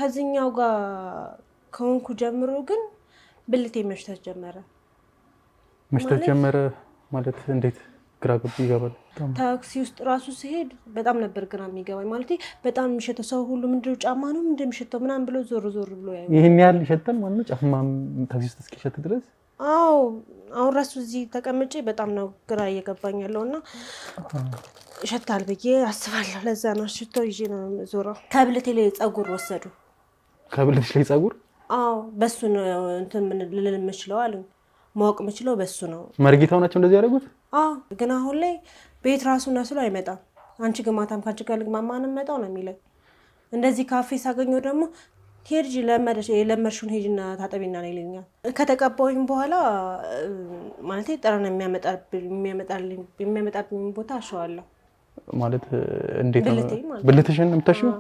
ከዚህኛው ጋር ከሆንኩ ጀምሮ ግን ብልቴ መሽተት ጀመረ ማለት እንዴት ግራ ይገባል። ታክሲ ውስጥ ራሱ ሲሄድ በጣም ነበር ግራ የሚገባኝ። ማለት በጣም የሚሸተው ሰው ሁሉ ምንድነው ጫማ ነው እንደሚሸተው ምናምን ብሎ ዞር ብሎ ያዩ ይሄን ያህል ይሸታል ማለት ነው ጫማም ታክሲ ውስጥ እስኪሸት ድረስ? አዎ አሁን ራሱ እዚህ ተቀምጬ በጣም ነው ግራ እየገባኝ ያለውና ይሸታል ብዬ አስባለሁ። ለዛ ነው ሽቶ ይዤ ነው ዞረው። ከብልቴ ላይ ፀጉር ወሰዱ። ከብልትሽ ላይ ፀጉር? አዎ በሱ ነው እንትን ምን ልል የምችለው አሉኝ። ማወቅ የምችለው በሱ ነው። መርጌታው ናቸው እንደዚህ ያደረጉት? አዎ ግን አሁን ላይ ቤት ራሱ ነስሎ አይመጣም። አንቺ ግማታም ካንቺ ጋር ልግማማን መጣው ነው የሚለኝ። እንደዚህ ካፌ ሳገኘው ደግሞ ሄድጂ ለመርሹን ሄጅና ታጠቢና ነው ይለኛል። ከተቀባሁኝ በኋላ ማለት ጠረን የሚያመጣብኝ ቦታ አሸዋለሁ። ማለት እንዴት ነው ብልትሽን የምታሽው?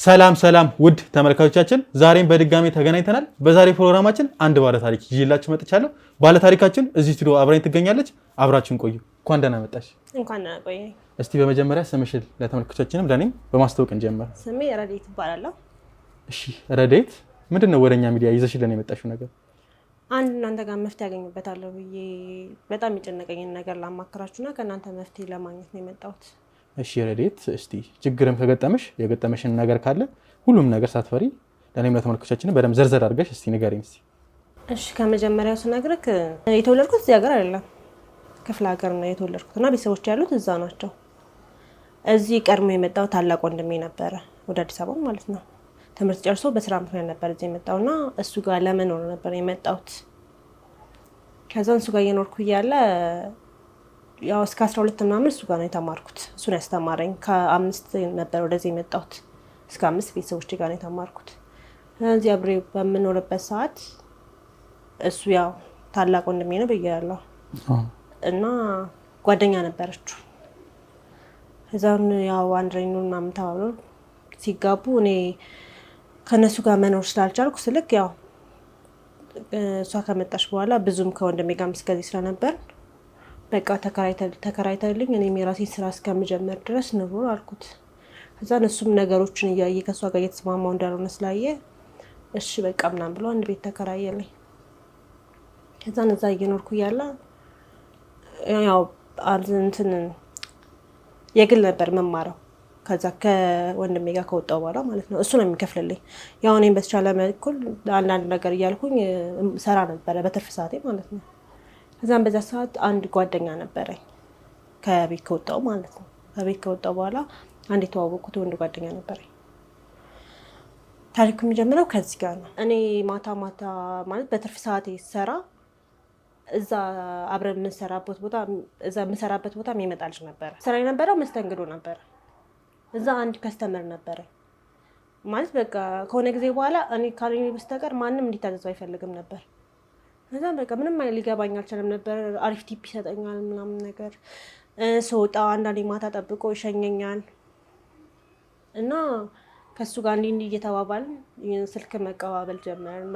ሰላም ውድ ተመልካቾቻችን፣ ዛሬም በድጋሚ ተገናኝተናል። በዛሬ ፕሮግራማችን አንድ ባለ ታሪክ ይዤላችሁ መጥቻለሁ። ባለ ታሪካችን እዚህ ስቱዲዮ አብራኝ ትገኛለች። አብራችሁን ቆዩ። እንኳን ደህና መጣሽ። እንኳን ደህና ቆየኝ። እስቲ በመጀመሪያ ስምሽን ለተመልካቾቻችንም ለኔም በማስተዋወቅ እንጀምር። ስሜ ረዴት ይባላል። እሺ ረዴት፣ ምንድነው ወደኛ ሚዲያ ይዘሽልን የመጣሽው ነገር? አንድ እናንተ ጋር መፍትሄ ያገኝበታለሁ ብዬ በጣም የጨነቀኝን ነገር ላማክራችሁና ከእናንተ መፍትሄ ለማግኘት ነው የመጣሁት። እሺ ረዴት፣ እስቲ ችግርም ከገጠመሽ የገጠመሽን ነገር ካለ ሁሉም ነገር ሳትፈሪ ለኔም ለተመልካቾቻችን በደምብ ዘርዘር አድርገሽ እስቲ ንገሪኝ። እሺ ከመጀመሪያው ስነግርክ የተወለድኩት እዚህ ሀገር አይደለም፣ ክፍለ ሀገር ነው የተወለድኩትና ቤተሰቦች ያሉት እዛ ናቸው። እዚህ ቀድሞ የመጣው ታላቅ ወንድሜ ነበረ፣ ወደ አዲስ አበባ ማለት ነው። ትምህርት ጨርሶ በስራ ምክንያት ነበር እዚህ የመጣውና እሱ ጋር ለመኖር ነበር የመጣሁት። ከዛን እሱ ጋር እየኖርኩ እያለ ያው እስከ 12 ምናምን እሱ ጋር ነው የተማርኩት። እሱን ያስተማረኝ ከ5 ነበር ወደዚህ የመጣሁት። እስከ 5 ቤተሰቦች ጋር ነው የተማርኩት። ስለዚህ አብሬ በምኖርበት ሰዓት እሱ ያው ታላቅ ወንድሜ ነው ብያለሁ እና ጓደኛ ነበረችው። እዛም ያው አንድ ላይ ነው ምናምን ተባብሎ ሲጋቡ እኔ ከነሱ ጋር መኖር ስላልቻልኩ ስልክ ያው እሷ ከመጣች በኋላ ብዙም ከወንድሜ ጋር እስከዚህ ስለነበር በቃ ተከራይተልኝ እኔም የራሴን ስራ እስከምጀምር ድረስ ኑሮ አልኩት። ከዛ እሱም ነገሮችን እያየ ከእሷ ጋር እየተስማማው እንዳልሆነ ስላየ እሺ በቃ ምናምን ብሎ አንድ ቤት ተከራየልኝ። ከዛ እዛ እየኖርኩ እያለ ያው እንትን የግል ነበር መማረው። ከዛ ከወንድሜ ጋር ከወጣው በኋላ ማለት ነው እሱ ነው የሚከፍልልኝ። ያው እኔም በተቻለ መልኩ አንዳንድ ነገር እያልኩኝ ሰራ ነበረ በትርፍ ሰዓቴ ማለት ነው። ከዛም በዛ ሰዓት አንድ ጓደኛ ነበረኝ ከቤት ከወጣው ማለት ነው። ከቤት ከወጣው በኋላ አንድ የተዋወቅኩት ወንድ ጓደኛ ነበረኝ። ታሪኩ የሚጀምረው ከዚህ ጋር ነው። እኔ ማታ ማለት በትርፍ ሰዓቴ ሰራ እዛ አብረን የምንሰራበት ቦታ የሚመጣ ልጅ ነበረ። ስራ የነበረው መስተንግዶ ነበረ። እዛ አንድ ከስተመር ነበረ ማለት በቃ ከሆነ ጊዜ በኋላ እኔ ካልሆነ በስተቀር ማንም እንዲታዘዘው አይፈልግም ነበር። ከዛም በቃ ምንም ሊገባኝ አልቻለም ነበር። አሪፍ ቲፕ ይሰጠኛል ምናምን ነገር። ስወጣ አንዳንዴ ማታ ጠብቆ ይሸኘኛል እና ከሱ ጋር እንዲህ እየተባባልን ስልክ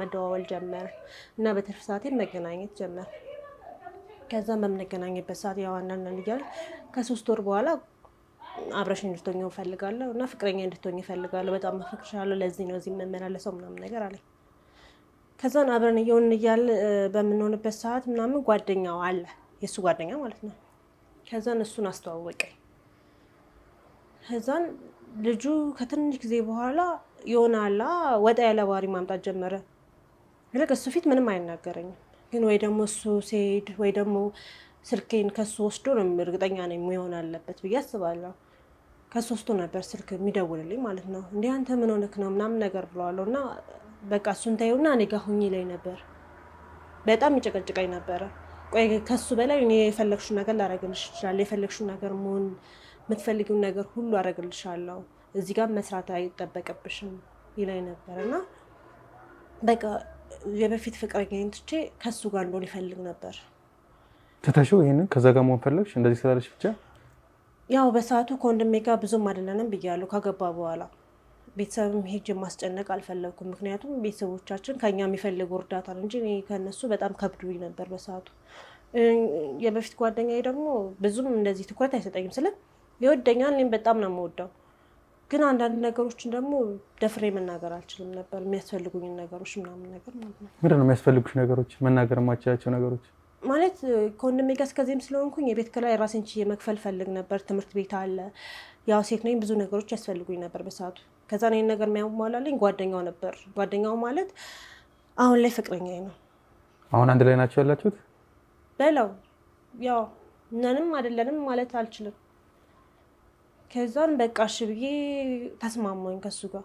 መደዋወል ጀመር እና በትርፍ ሰዓቴ መገናኘት ጀመር። ከዛም በምንገናኝበት ሰዓት ያው አንዳንድ እያል ከ3 ወር በኋላ አብረሽኝ እንድትሆኝ እፈልጋለሁ እና ፍቅረኛ እንድትሆኝ እፈልጋለሁ፣ በጣም አፈቅርሻለሁ፣ ለዚህ ነው እዚህ የምመላለሰው ምናምን ነገር አለኝ። ከዛን አብረን እየሆንን እያለ በምንሆንበት ሰዓት ምናምን ጓደኛው አለ፣ የእሱ ጓደኛ ማለት ነው። ከዛን እሱን አስተዋወቀኝ። ከዛን ልጁ ከትንሽ ጊዜ በኋላ ይሆናላ ወጣ ያለ ባህሪ ማምጣት ጀመረ። ልክ እሱ ፊት ምንም አይናገረኝም፣ ግን ወይ ደግሞ እሱ ሲሄድ ወይ ደግሞ ስልኬን ከሱ ወስዶ ነው እርግጠኛ ነኝ መሆን አለበት ብዬ አስባለሁ። ከሱ ወስዶ ነበር ስልክ የሚደውልልኝ ማለት ነው። እንዲህ አንተ ምን ሆነክ ነው ምናምን ነገር ብለዋለሁ እና በቃ እሱን ታዩና እኔ ጋር ሁኚ ላይ ነበር። በጣም ይጨቀጭቀኝ ነበረ። ቆይ ከሱ በላይ እኔ የፈለግሽው ነገር ላደርግልሽ እችላለሁ፣ የፈለግሽው ነገር መሆን የምትፈልጊውን ነገር ሁሉ አደርግልሻለሁ፣ እዚህ ጋር መስራት አይጠበቅብሽም ይለኝ ነበር እና በቃ የበፊት ፍቅረኛዬን ትቼ ከሱ ጋር እንደሆነ ይፈልግ ነበር። ትተሽው ይሄንን ከዛ ጋር መሆን ፈለግሽ እንደዚህ ስላለሽ ብቻ? ያው በሰዓቱ ከወንድሜ ጋር ብዙም አይደለንም ብያለሁ። ካገባ በኋላ ቤተሰብም ሄጅ ማስጨነቅ አልፈለግኩም። ምክንያቱም ቤተሰቦቻችን ከኛ የሚፈልጉ እርዳታ ነው እንጂ እኔ ከነሱ በጣም ከብዶኝ ነበር በሰዓቱ የበፊት ጓደኛዬ ደግሞ ብዙም እንደዚህ ትኩረት አይሰጠኝም። ስለ ይወደኛል፣ እኔም በጣም ነው የምወደው። ግን አንዳንድ ነገሮችን ደግሞ ደፍሬ መናገር አልችልም ነበር፣ የሚያስፈልጉኝን ነገሮች ምናምን ነገር ማለት ነው። ምንድን ነው የሚያስፈልጉሽ ነገሮች? መናገር የማትችያቸው ነገሮች ማለት ከወንድሜ ጋር እስከዚህም ስለሆንኩኝ የቤት ኪራይ ራሴን ችዬ መክፈል ፈልግ ነበር። ትምህርት ቤት አለ፣ ያው ሴት ነኝ፣ ብዙ ነገሮች ያስፈልጉኝ ነበር በሰዓቱ። ከዛ ይሄን ነገር የሚያሟላልኝ ጓደኛው ነበር። ጓደኛው ማለት አሁን ላይ ፍቅረኛዬ ነው። አሁን አንድ ላይ ናቸው ያላችሁት? በለው ያው ነንም አይደለንም ማለት አልችልም። ከዛን በቃ እሺ ብዬ ተስማማኝ ከሱ ጋር።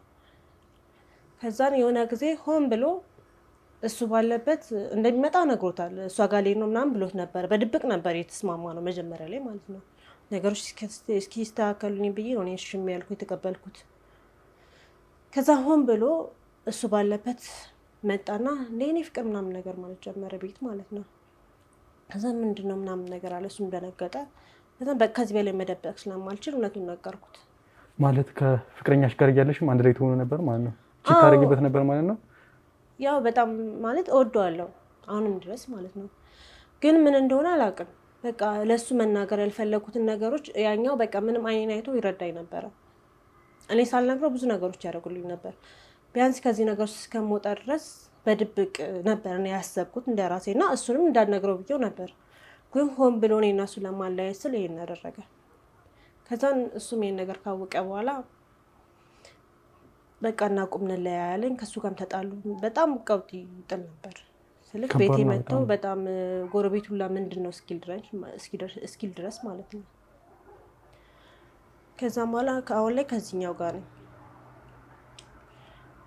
ከዛን የሆነ ጊዜ ሆን ብሎ እሱ ባለበት እንደሚመጣ ነግሮታል። እሷ ጋር ልሄድ ነው ምናምን ብሎት ነበር። በድብቅ ነበር የተስማማ ነው መጀመሪያ ላይ ማለት ነው። ነገሮች እስኪስተካከሉኝ ብዬ ነው እሺ ያልኩት የተቀበልኩት። ከዛ ሆን ብሎ እሱ ባለበት መጣና እንደ እኔ ፍቅር ምናምን ነገር ማለት ጀመረ፣ ቤት ማለት ነው። ከዛ ምንድን ነው ምናምን ነገር አለ። እሱም ደነገጠ። ከዚህ በላይ መደበቅ ስለማልችል እውነቱን ነገርኩት። ማለት ከፍቅረኛሽ ጋር እያለሽም አንድ ላይ ትሆኑ ነበር ማለት ነው? ታደርጊበት ነበር ማለት ነው? ያው በጣም ማለት እወደዋለሁ አሁንም ድረስ ማለት ነው። ግን ምን እንደሆነ አላውቅም። በቃ ለሱ መናገር ያልፈለጉትን ነገሮች ያኛው በቃ ምንም አይኔን አይቶ ይረዳኝ ነበረ። እኔ ሳልነግረው ብዙ ነገሮች ያደርጉልኝ ነበር። ቢያንስ ከዚህ ነገር እስከምወጣ ድረስ በድብቅ ነበር እኔ ያሰብኩት እንደ ራሴ እና እሱንም እንዳልነግረው ብዬው ነበር። ግን ሆን ብሎ እኔ እና እሱ ለማለያየት ስል ይሄን ያደረገ። ከዛን እሱም ይሄን ነገር ካወቀ በኋላ በቃ እናቁም እንለያያለን። ከሱ ጋርም ተጣሉ። በጣም ቀውጢ ጥል ነበር ስልክ ቤቴ መጥተው በጣም ጎረቤቱ ምንድን ነው እስኪል ድረስ ማለት ነው። ከዛም በኋላ አሁን ላይ ከዚህኛው ጋር ነኝ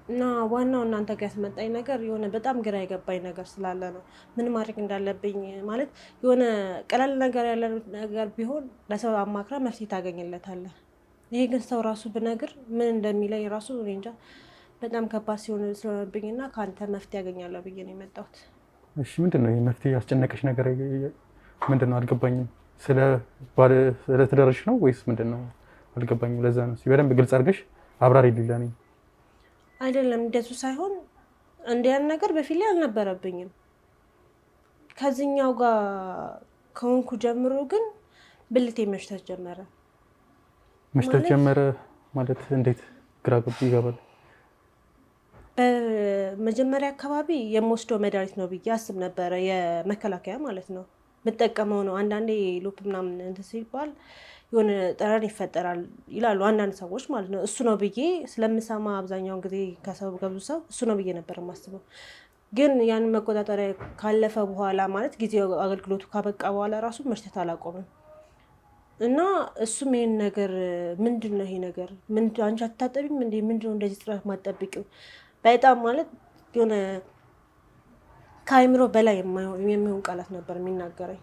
እና ዋናው እናንተ ጋር ያስመጣኝ ነገር የሆነ በጣም ግራ የገባኝ ነገር ስላለ ነው። ምን ማድረግ እንዳለብኝ ማለት የሆነ ቀላል ነገር ያለ ነገር ቢሆን ለሰው አማክራ መፍትሄ ታገኝለታለህ። ይሄ ግን ሰው ራሱ ብነግር ምን እንደሚለኝ ራሱ እኔ እንጃ። በጣም ከባድ ስለሆነብኝ እና ከአንተ መፍትሄ ያገኛለሁ ብዬ ነው የመጣሁት። እሺ ምንድን ነው ይሄ መፍትሄ ያስጨነቀሽ ነገር ምንድን ነው? አልገባኝም። ስለ ትዳርሽ ነው ወይስ ምንድን ነው? አልገባኝም። ለዛ ነው በደንብ ግልጽ አድርገሽ አብራሪ ሊላ ነኝ። አይደለም እንደሱ ሳይሆን እንዲያን ነገር በፊት ላይ አልነበረብኝም። ከዚህኛው ጋር ከሆንኩ ጀምሮ ግን ብልቴ መሽተት ጀመረ። መሽተት ጀመረ ማለት እንዴት? ግራ ይገባል። በመጀመሪያ አካባቢ የምወስደው መድኃኒት ነው ብዬ አስብ ነበረ፣ የመከላከያ ማለት ነው። የምጠቀመው ነው። አንዳንዴ ሎፕ ምናምን እንትን ሲባል የሆነ ጠረን ይፈጠራል ይላሉ አንዳንድ ሰዎች ማለት ነው። እሱ ነው ብዬ ስለምሰማ አብዛኛውን ጊዜ ከሰው ገብዙ ሰው እሱ ነው ብዬ ነበር የማስበው። ግን ያንን መቆጣጠሪያ ካለፈ በኋላ ማለት ጊዜው አገልግሎቱ ካበቃ በኋላ ራሱ መሽተት አላቆምም እና እሱም ይሄን ነገር ምንድን ነው ይሄ ነገር አንቺ አታጠቢም እንዴ? ምንድን ነው እንደዚህ ጥረት ማጠብቂው? በጣም ማለት የሆነ ከአይምሮ በላይ የሚሆን ቃላት ነበር የሚናገረኝ።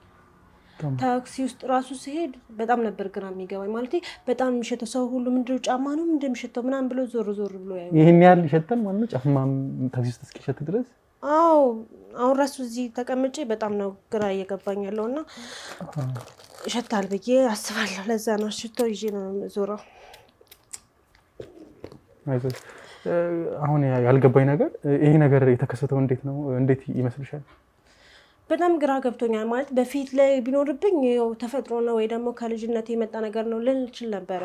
ታክሲ ውስጥ ራሱ ሲሄድ በጣም ነበር ግራ የሚገባኝ። ማለት በጣም የሚሸተው ሰው ሁሉ ምንድን ነው ጫማ ነው እንደሚሸተው ምናምን ብሎ ዞር ዞር ብሎ ያዩ። ይሄን ያህል ይሸተን ማለት ነው ጫማ ታክሲ ውስጥ እስኪሸት ድረስ? አዎ አሁን ራሱ እዚህ ተቀምጬ በጣም ነው ግራ እየገባኝ ያለው እና ይሸታል ብዬ አስባለሁ። ለዛ ነው ሽቶ ይዤ ነው ዞረው። አሁን ያልገባኝ ነገር ይሄ ነገር የተከሰተው እንዴት ነው? እንዴት ይመስልሻል? በጣም ግራ ገብቶኛል። ማለት በፊት ላይ ቢኖርብኝ ተፈጥሮ ነው ወይ ደግሞ ከልጅነት የመጣ ነገር ነው ልል እችል ነበረ።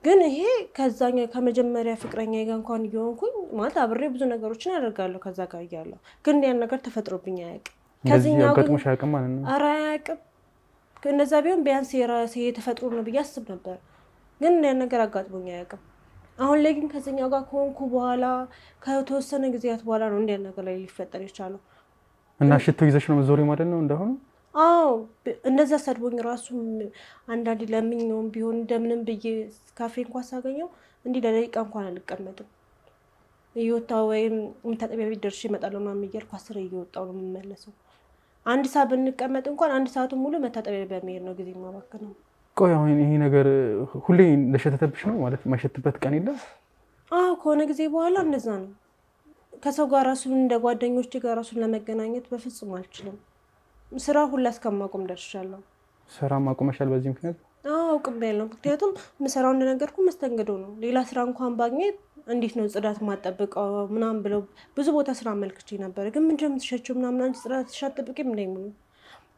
ግን ይሄ ከዛኛ ከመጀመሪያ ፍቅረኛ ጋር እንኳን እየሆንኩኝ ማለት አብሬ ብዙ ነገሮችን ያደርጋለሁ ከዛ ጋር እያለሁ፣ ግን ያን ነገር ተፈጥሮብኝ አያውቅም። ከዚህኛው ገጥሞሽ አያውቅም ማለት ነው? ኧረ አያውቅም። እንደዛ ቢሆን ቢያንስ የራሴ የተፈጥሮ ነው ብዬ አስብ ነበር። ግን ያን ነገር አጋጥሞኝ አያውቅም። አሁን ላይ ግን ከዚህኛው ጋር ከሆንኩ በኋላ ከተወሰነ ጊዜያት በኋላ ነው እንዲያን ነገር ላይ ሊፈጠር የቻለው። እና ሽቶ ይዘሽ ነው ዞሪ ማለት ነው እንደሆነ? አዎ እንደዛ ሰድቦኝ ራሱ አንዳንዴ ለምኜውም ቢሆን እንደምንም ብዬ ካፌ እንኳን ሳገኘው እንዲህ ለደቂቃ እንኳን አልቀመጥም። እየወጣሁ ወይም መታጠቢያ ቤት ደርሼ እመጣለሁ ምናምን እያልኩ 10 እየወጣሁ ነው የምመለሰው። አንድ ሰዓት ብንቀመጥ እንኳን አንድ ሰዓቱን ሙሉ መታጠቢያ በመሄድ ነው ጊዜ የማባክነው። ቆይ አሁን ይሄ ነገር ሁሌ እንደሸተተብሽ ነው ማለት የማይሸትበት ቀን የለም? አዎ ከሆነ ጊዜ በኋላ እንደዛ ነው። ከሰው ጋር ራሱን እንደ ጓደኞች ጋር ራሱን ለመገናኘት በፍጹም አልችልም። ስራ ሁላ እስከማቆም ደርሻለሁ። ስራ ማቆመሻል በዚህ ምክንያት? አውቅም ያለው ምክንያቱም ምሰራው እንደነገርኩ መስተንግዶ ነው። ሌላ ስራ እንኳን ባግኘት እንዴት ነው ጽዳት ማጠብቀው ምናምን ብለው ብዙ ቦታ ስራ አመልክቼ ነበር። ግን ምንድን ነው የምትሸጪው ምናምን አንቺ ጽዳት አትጠብቂም እንደሚሉ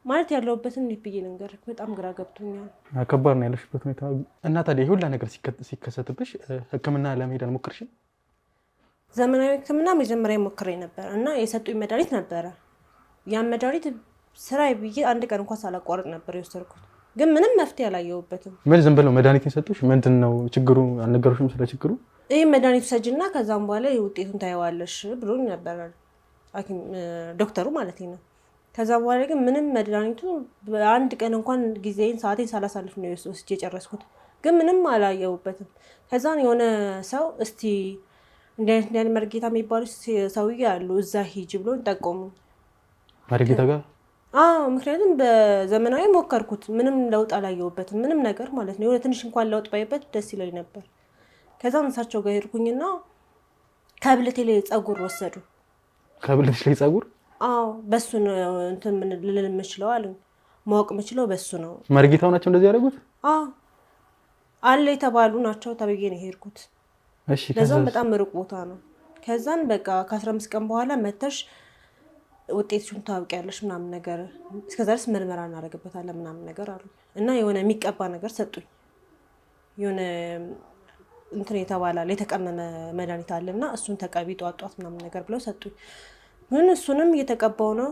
ማለት ያለሁበትን እንዴት ብዬ ልንገርህ? በጣም ግራ ገብቶኛል። ከባድ ነው ያለሽበት ሁኔታ። እና ታዲያ ሁላ ነገር ሲከሰትብሽ ሕክምና ለመሄድ አልሞከርሽም? ዘመናዊ ሕክምና መጀመሪያ ሞክሬ ነበር እና የሰጡኝ መድኃኒት ነበረ። ያን መድኃኒት ስራዬ ብዬ አንድ ቀን እንኳን ሳላቋርጥ ነበር የወሰድኩት፣ ግን ምንም መፍትሄ አላየሁበትም። ምን ዝም ብለው መድኃኒት የሰጡሽ? ምንድን ነው ችግሩ? አልነገሩሽም ስለ ችግሩ? ይህ መድኃኒቱ ሰጅና ከዛም በኋላ ውጤቱን ታየዋለሽ ብሎኝ ነበር ዶክተሩ ማለት ነው። ከዛ በኋላ ግን ምንም መድኃኒቱ በአንድ ቀን እንኳን ጊዜን ሰዓቴን ሳላሳልፍ ነው ወስጄ የጨረስኩት፣ ግን ምንም አላየሁበትም። ከዛን የሆነ ሰው እስቲ እንዲህ መርጌታ የሚባሉ ሰውዬ አሉ እዛ ሂጅ ብሎ ጠቆሙ። መርጌታ ጋር? ምክንያቱም በዘመናዊ ሞከርኩት፣ ምንም ለውጥ አላየሁበትም፣ ምንም ነገር ማለት ነው። የሆነ ትንሽ እንኳን ለውጥ ባይበት ደስ ይለኝ ነበር። ከዛም እሳቸው ጋር ሄድኩኝና ከብልቴ ላይ ፀጉር ወሰዱ። ከብልትሽ ላይ ፀጉር? በሱ ነው እንትን ልል የምችለው አሉኝ። ማወቅ የምችለው በሱ ነው። መርጌታው ናቸው እንደዚህ ያደረጉት? አለ የተባሉ ናቸው ተብዬ ነው የሄድኩት። ለዛም በጣም ሩቅ ቦታ ነው። ከዛን በቃ ከ15 ቀን በኋላ መተሽ ውጤትሽን ታውቂያለሽ ምናምን ነገር፣ እስከዛ ድረስ ምርመራ እናደርግበታለን ምናምን ነገር አሉ እና የሆነ የሚቀባ ነገር ሰጡኝ። የሆነ እንትን የተባላል የተቀመመ መድኃኒት አለና እሱን ተቀቢ ጧጧት ምናምን ነገር ብለው ሰጡኝ። ግን እሱንም እየተቀባው ነው፣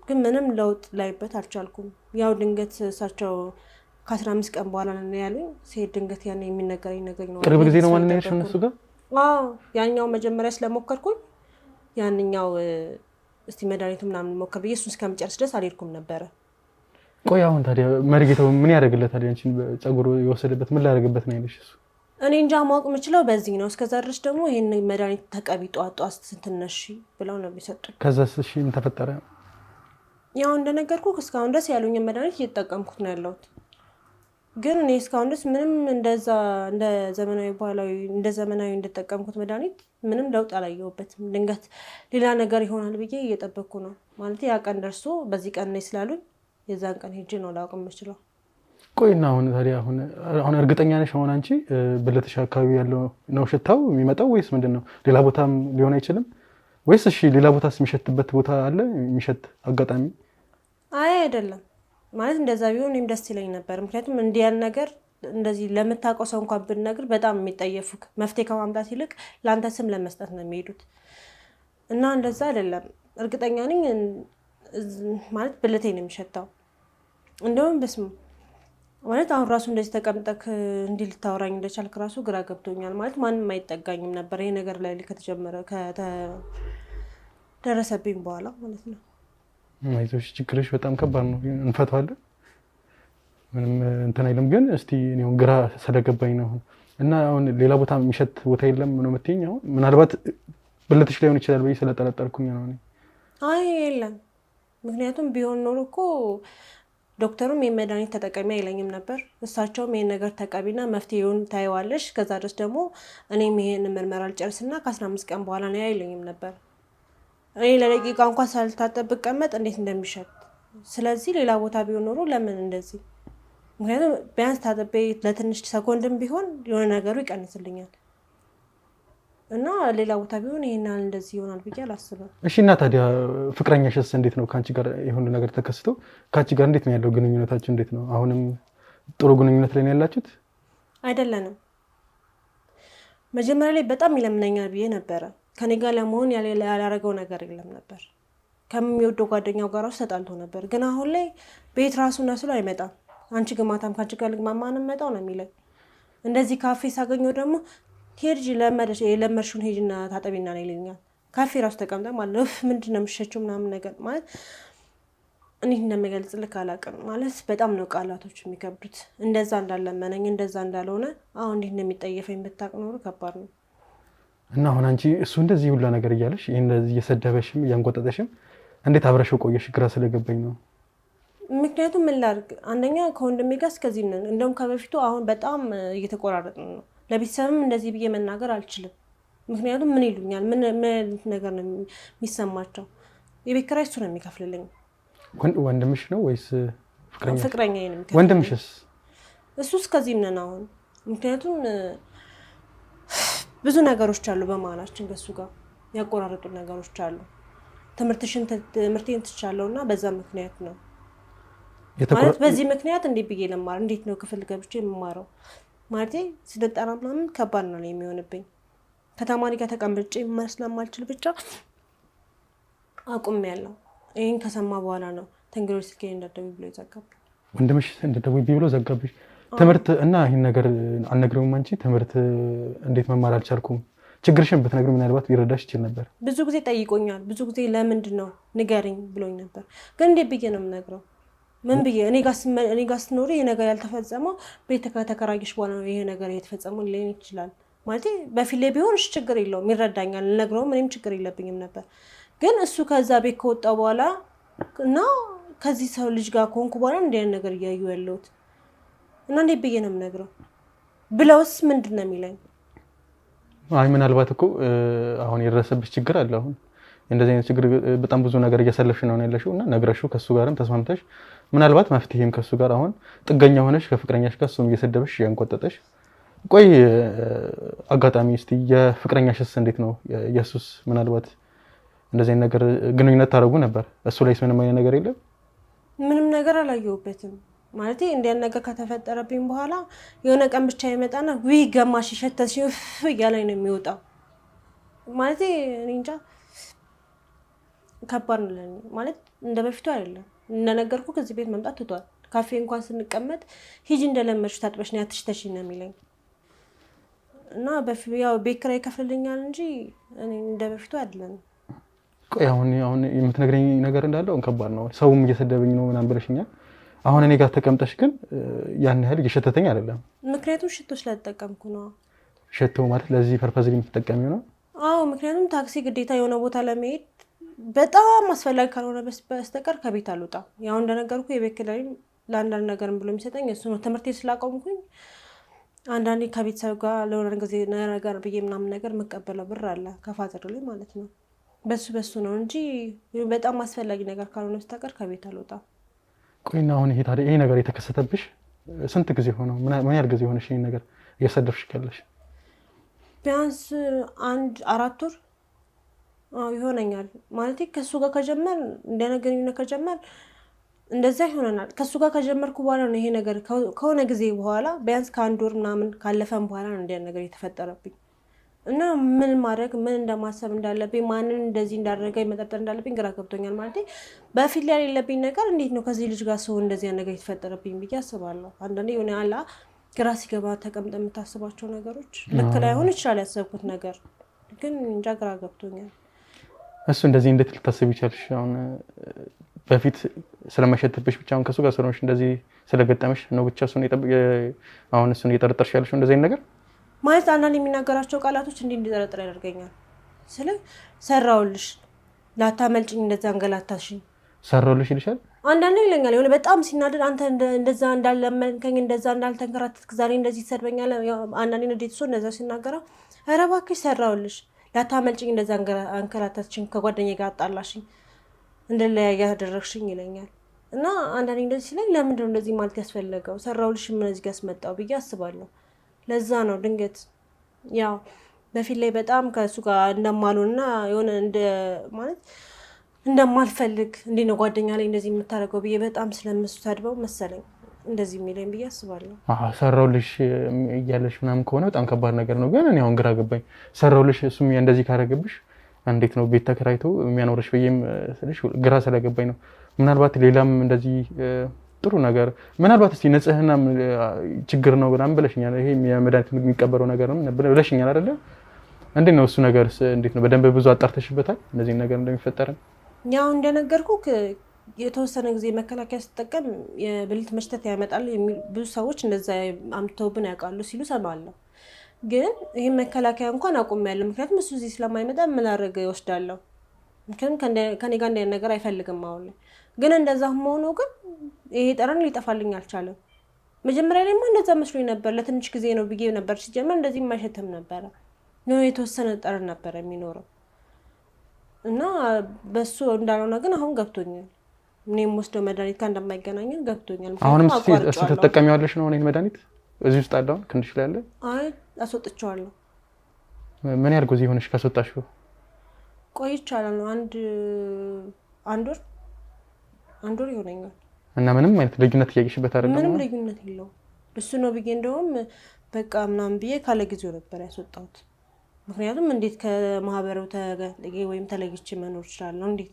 ግን ምንም ለውጥ ላይበት አልቻልኩም። ያው ድንገት እሳቸው ከ15 ቀን በኋላ ነው ያሉኝ። ሲሄድ ድንገት ያን የሚነገረኝ ነገር ነው። ቅርብ ጊዜ ነው ማለት ነው እነሱ ጋር? ያኛው መጀመሪያ ስለሞከርኩኝ ያንኛው እስቲ መድኃኒቱ ምናምን ሞከር ብዬ እሱን እስከምጨርስ ድረስ አልሄድኩም ነበረ። ቆይ አሁን ታዲያ መርጌታው ምን ያደርግለታል? አንቺን ፀጉር የወሰደበት ምን ላደርግበት ነው ያለሽ እሱ? እኔ እንጃ፣ ማወቅ የምችለው በዚህ ነው። እስከዛ ድረስ ደግሞ ይህን መድኃኒት ተቀቢ ጧጧ ስትነሺ ብለው ነው የሚሰጡኝ። ከዛስ እሺ ምን ተፈጠረ? ያው እንደነገርኩ እስካሁን ድረስ ያሉኝን መድኃኒት እየተጠቀምኩት ነው ያለሁት። ግን እኔ እስካሁን ድረስ ምንም እንደዛ እንደ ዘመናዊ ባህላዊ እንደ ዘመናዊ እንደተጠቀምኩት መድኃኒት ምንም ለውጥ አላየሁበትም። ድንገት ሌላ ነገር ይሆናል ብዬ እየጠበቅኩ ነው። ማለት ያ ቀን ደርሶ በዚህ ቀን ነው ስላሉኝ የዛን ቀን ሄጄ ነው ላውቅ የምችለው። ቆይና አሁን ታዲያ አሁን እርግጠኛ ነሽ አሁን አንቺ ብልትሽ አካባቢ ያለው ነው ሽታው የሚመጣው ወይስ ምንድን ነው? ሌላ ቦታም ሊሆን አይችልም ወይስ? እሺ ሌላ ቦታስ የሚሸትበት ቦታ አለ? የሚሸት አጋጣሚ? አይ አይደለም። ማለት እንደዛ ቢሆን እኔም ደስ ይለኝ ነበር። ምክንያቱም እንዲህ ያን ነገር እንደዚህ ለምታውቀው ሰው እንኳን ብንነግር በጣም የሚጠየፉክ መፍትሄ ከማምጣት ይልቅ ለአንተ ስም ለመስጠት ነው የሚሄዱት እና እንደዛ አይደለም። እርግጠኛ ነኝ ማለት ብልቴ ነው የሚሸታው። እንደውም በስሙ ማለት አሁን ራሱ እንደዚህ ተቀምጠክ እንዲህ ልታወራኝ እንደቻልክ ራሱ ግራ ገብቶኛል። ማለት ማንም አይጠጋኝም ነበር ይሄ ነገር ላይ ከተደረሰብኝ በኋላ ማለት ነው። አይዞሽ፣ ችግርሽ በጣም ከባድ ነው። እንፈታዋለን፣ ምንም እንትን አይልም። ግን እስቲ እኔው ግራ ስለገባኝ ነው እና አሁን ሌላ ቦታ የሚሸት ቦታ የለም ነው የምትይኝ? አሁን ምናልባት ብልትሽ ላይሆን ይችላል ብዬ ስለጠረጠርኩኝ ነው እኔ። አይ የለም፣ ምክንያቱም ቢሆን ኖሮ እኮ ዶክተሩም የመድኃኒት ተጠቀሚ አይለኝም ነበር። እሳቸውም ይሄን ነገር ተቀቢና መፍትሄውን ታየዋለሽ፣ ከዛ ድረስ ደግሞ እኔም ይሄን ምርመራ ልጨርስና ከ15 ቀን በኋላ ነው አይለኝም ነበር። እኔ ለደቂቃ እንኳን ሳልታጠብ ብቀመጥ እንዴት እንደሚሸት። ስለዚህ ሌላ ቦታ ቢሆን ኖሮ ለምን እንደዚህ? ምክንያቱም ቢያንስ ታጥቤ ለትንሽ ሰኮንድም ቢሆን የሆነ ነገሩ ይቀንስልኛል እና ሌላ ቦታ ቢሆን ይሄን እንደዚህ ይሆናል ብዬ አላስብም። እሺ እና ታዲያ ፍቅረኛሽስ እንዴት ነው? ከአንቺ ጋር የሆነ ነገር ተከስቶ ከአንቺ ጋር እንዴት ነው ያለው ግንኙነታችሁ? እንዴት ነው? አሁንም ጥሩ ግንኙነት ላይ ነው ያላችሁት? አይደለንም። መጀመሪያ ላይ በጣም ይለምነኛል ብዬ ነበረ። ከኔ ጋር ለመሆን ያላረገው ነገር የለም ነበር። ከሚወደው ጓደኛው ጋር ራሱ ተጣልቶ ነበር። ግን አሁን ላይ ቤት ራሱ ነስሎ አይመጣም። አንቺ ግማታም ከአንቺ ጋር ልግማማ ነው መጣው ነው የሚለኝ። እንደዚህ ካፌ ሳገኘው ደግሞ ሄድጂ የለመድሽውን ሄጅና ታጠቢና ነው ይለኛል። ካፌ ራሱ ተቀምጠ ማለት ነው ምንድን ነው የምትሸችው ምናምን ነገር ማለት እንዴት እንደምገልጽልህ አላውቅም። ማለት በጣም ነው ቃላቶች የሚከብዱት። እንደዛ እንዳለመነኝ እንደዛ እንዳልሆነ አሁን እንዴት እንደሚጠየፈኝ ብታውቅ ኖሮ ከባድ ነው። እና አሁን አንቺ እሱ እንደዚህ ሁላ ነገር እያለሽ እንደዚህ እየሰደበሽም እያንቆጠጠሽም እንዴት አብረሽው ቆየሽ? ግራ ስለገባኝ ነው። ምክንያቱም ምን ላድርግ፣ አንደኛ ከወንድሜ ጋር እስከዚህ ነን። እንደውም ከበፊቱ አሁን በጣም እየተቆራረጥን ነው። ለቤተሰብም እንደዚህ ብዬ መናገር አልችልም። ምክንያቱም ምን ይሉኛል? ምን ነገር ነው የሚሰማቸው? የቤት ኪራይ እሱ ነው የሚከፍልልኝ። ወንድምሽ ነው ወይስ ፍቅረኛ? ወንድምሽስ? እሱ እስከዚህም ነን አሁን። ምክንያቱም ብዙ ነገሮች አሉ በመሀላችን ከሱ ጋር ያቆራረጡ ነገሮች አሉ። ትምህርቴን ትቻለሁ እና በዛ ምክንያት ነው ማለት በዚህ ምክንያት እንዴት ብዬ ልማር? እንዴት ነው ክፍል ገብቼ የምማረው? ማለት ስልጠና ምናምን ከባድ ነው የሚሆንብኝ። ከተማሪ ጋር ተቀምጬ መማር ስለማልችል ብቻ አቁሜያለሁ። ይሄን ከሰማ በኋላ ነው ተንግሮች ስልኬ እንዳትደውይ ብሎ ዘጋብኝ። ወንድምሽ እንዳትደውይ ብሎ ዘጋብሽ? ትምህርት እና ይሄን ነገር አልነግረውም። አንቺ ትምህርት እንዴት መማር አልቻልኩም ችግርሽን ብትነግሪው ምናልባት ሊረዳሽ ይችል ነበር። ብዙ ጊዜ ጠይቆኛል። ብዙ ጊዜ ለምንድን ነው ንገረኝ ብሎኝ ነበር። ግን እንዴት ብዬ ነው የምነግረው? ምን ብዬ እኔ ጋር ስትኖሪ ይሄ ነገር ያልተፈጸመው ቤት ከተከራየሽ በኋላ ነው ይሄ ነገር የተፈጸመው ሊሆን ይችላል። ማለት በፊት ላይ ቢሆን እሺ ችግር የለውም ይረዳኛል፣ ልነግረውም እኔም ችግር የለብኝም ነበር። ግን እሱ ከዛ ቤት ከወጣ በኋላ እና ከዚህ ሰው ልጅ ጋር ከሆንኩ በኋላ እንዲህ አይነት ነገር እያዩ ያለሁት እና እንዴት ብዬ ነው የምነግረው? ብለውስ ምንድን ነው የሚለኝ? አይ ምናልባት እኮ አሁን የደረሰብሽ ችግር አለ። አሁን እንደዚህ አይነት ችግር በጣም ብዙ ነገር እያሳለፍሽ ነው ያለሽው እና ነግረሽው ከሱ ጋርም ተስማምተሽ ምናልባት መፍትሄም ከሱ ጋር አሁን ጥገኛ ሆነሽ ከፍቅረኛሽ ጋር እሱም እየሰደበሽ ያንቆጠጠሽ። ቆይ አጋጣሚ እስቲ የፍቅረኛሽስ እንዴት ነው? ኢየሱስ ምናልባት እንደዚህ አይነት ነገር ግንኙነት ታደርጉ ነበር? እሱ ላይስ ምንም አይነት ነገር የለም? ምንም ነገር አላየሁበትም። ማለት እንዲያን ነገር ከተፈጠረብኝ በኋላ የሆነ ቀን ብቻ ይመጣና ውይ ገማሽ ሸተሽ እያለኝ ነው የሚወጣው። ማለት እኔ እንጃ ከባድ ነው ለኔ። ማለት እንደ በፊቱ አይደለም። እንደነገርኩ ከዚህ ቤት መምጣት ትቷል። ካፌ እንኳን ስንቀመጥ ሂጂ እንደለመድሽ ታጥበሽ ነው ያትሽተሽ ነው የሚለኝ እና ያው ቤት ኪራይ ይከፍልልኛል እንጂ እኔ እንደ በፊቱ አይደለም። ቆይ አሁን የምትነግረኝ ነገር እንዳለው ከባድ ነው። ሰውም እየሰደበኝ ነው ምናምን ብለሽኛል። አሁን እኔ ጋር ተቀምጠሽ ግን ያን ያህል እየሸተተኝ አይደለም። ምክንያቱም ሽቶ ስለተጠቀምኩ ነው። ሽቶ ማለት ለዚህ ፐርፐዝ የምትጠቀሚው ነው? አዎ፣ ምክንያቱም ታክሲ ግዴታ የሆነ ቦታ ለመሄድ በጣም አስፈላጊ ካልሆነ በስተቀር ከቤት አልወጣም። ያው እንደነገርኩ የቤት ኪራይ ለአንዳንድ ነገር ብሎ የሚሰጠኝ እሱ ነው። ትምህርቴ ስላቆምኩኝ አንዳንዴ ከቤተሰብ ጋር ለሆነ ጊዜ ነገር ብዬ ምናምን ነገር የምቀበለው ብር አለ ከፋዘር ላይ ማለት ነው። በሱ ነው እንጂ በጣም አስፈላጊ ነገር ካልሆነ በስተቀር ከቤት አልወጣም። ቆይና አሁን ይሄ ነገር የተከሰተብሽ ስንት ጊዜ ሆነው? ምን ያህል ጊዜ ሆነሽ ይሄን ነገር እየሰደብሽ ካለሽ? ቢያንስ 4 ወር ይሆነኛል። ማለት ከሱ ጋር ከጀመር እንደነገርኩኝ ከጀመር እንደዛ ይሆነናል። ከሱ ጋር ከጀመርኩ በኋላ ነው ይሄ ነገር ከሆነ ጊዜ በኋላ ቢያንስ ከ1 ወር ምናምን ካለፈን በኋላ ነው እንደ ነገር የተፈጠረብኝ እና ምን ማድረግ ምን እንደማሰብ እንዳለብኝ ማንን እንደዚህ እንዳደረገኝ መጠርጠር እንዳለብኝ ግራ ገብቶኛል። ማለት በፊት ላይ ያለብኝ ነገር እንዴት ነው ከዚህ ልጅ ጋር ሰው እንደዚህ ነገር የተፈጠረብኝ ብዬ አስባለሁ። አንዳንዴ የሆነ አላ ግራ ሲገባ ተቀምጠ የምታስባቸው ነገሮች ልክ ላይሆን ይችላል። ያሰብኩት ነገር ግን እንጃ ግራ ገብቶኛል። እሱ እንደዚህ እንዴት ልታስብ ይቻልሽ? አሁን በፊት ስለማይሸትብሽ ብቻ አሁን ከሱ ጋር ስለሆንሽ እንደዚህ ስለገጠመሽ ነው ብቻ እሱን እየጠረጠርሽ ያለሽው እንደዚህ አይነት ነገር ማለት አንዳንድ የሚናገራቸው ቃላቶች እንዲጠረጥር ያደርገኛል። ስለ ሰራውልሽ ላታመልጭኝ እንደዛ አንገላታሽኝ ሰራውልሽ ይልሻል። አንዳንዴ ይለኛል የሆነ በጣም ሲናደድ አንተ እንደዛ እንዳለመንከኝ እንደዛ እንዳልተንከራተትክ ዛሬ እንደዚህ ይሰድበኛል። አንዳንዴ ንዴት እሱ እንደዛ ሲናገረው ኧረ እባክሽ ሰራውልሽ ላታመልጭኝ እንደዛ አንከራተትሽኝ ከጓደኛዬ ጋር አጣላሽኝ እንደለያየ ያደረግሽኝ ይለኛል። እና አንዳንዴ እንደዚህ ሲለኝ ለምንድን ነው እንደዚህ ማለት ያስፈለገው? ሰራውልሽ ምን እዚህ ጋር አስመጣው ብዬ አስባለሁ። ለዛ ነው ድንገት ያው በፊት ላይ በጣም ከእሱ ጋር እንደማሉና የሆነ ማለት እንደማልፈልግ እንዲህ ነው ጓደኛ ላይ እንደዚህ የምታደርገው ብዬ በጣም ስለምሰድበው መሰለኝ እንደዚህ የሚለኝ ብዬ አስባለሁ። ሰራውልሽ እያለሽ ምናምን ከሆነ በጣም ከባድ ነገር ነው። ግን እኔ አሁን ግራ ገባኝ። ሰራውልሽ እሱም እንደዚህ ካደረገብሽ እንዴት ነው ቤት ተከራይቶ የሚያኖርሽ ብዬም ስልሽ ግራ ስለገባኝ ነው። ምናልባት ሌላም እንደዚህ ጥሩ ነገር ምናልባት እስቲ ንጽህና ችግር ነው ምናምን ብለሽኛል። ይሄ የመድኃኒት የሚቀበለው ነገር ነው ብለሽኛል አይደለ? እንዴት ነው እሱ ነገር? እንዴት ነው በደንብ ብዙ አጣርተሽበታል እንደዚህ ነገር እንደሚፈጠር? ያው እንደነገርኩ የተወሰነ ጊዜ መከላከያ ስትጠቀም የብልት መሽተት ያመጣል የሚል ብዙ ሰዎች እንደዛ አምጥተውብን ያውቃሉ ሲሉ ሰማለሁ። ግን ይሄ መከላከያ እንኳን አቁሜያለሁ። ምክንያቱም እሱ እዚህ ስለማይመጣ ምን አደረገ ይወስዳለሁ። ምክንያቱም ከኔ ጋር እንዳይነት ነገር አይፈልግም አሁን ላይ። ግን እንደዛም ሆኖ ግን ይሄ ጠረን ሊጠፋልኝ አልቻለም። መጀመሪያ ላይ እንደዛ መስሎኝ ነበር። ለትንሽ ጊዜ ነው ብዬ ነበር። ሲጀመር እንደዚህ የማይሸተም ነበረ ነው የተወሰነ ጠረን ነበር የሚኖረው እና በሱ እንዳልሆነ ግን አሁን ገብቶኛል። እኔም ወስደው መድኃኒት ጋር እንደማይገናኘን ገብቶኛል። አሁንም እሱ ተጠቀሚዋለሽ ነው እኔን መድኃኒት እዚህ ውስጥ አለውን ክንድሽ ላይ አለ? አይ አስወጥቼዋለሁ። ምን ያህል ጊዜ ሆነሽ ካስወጣሽው? ቆይቻለሁ። አንድ ወር ይሆነኛል። እና ምንም አይነት ልዩነት እያየሽበት አይደለም? ምንም ልዩነት የለውም። እሱ ነው ብዬ እንደውም በቃ ምናምን ብዬ ካለ ጊዜው ነበር ያስወጣሁት። ምክንያቱም እንዴት ከማህበረው ተገለጌ ወይም ተለይቼ መኖር እችላለሁ? እንዴት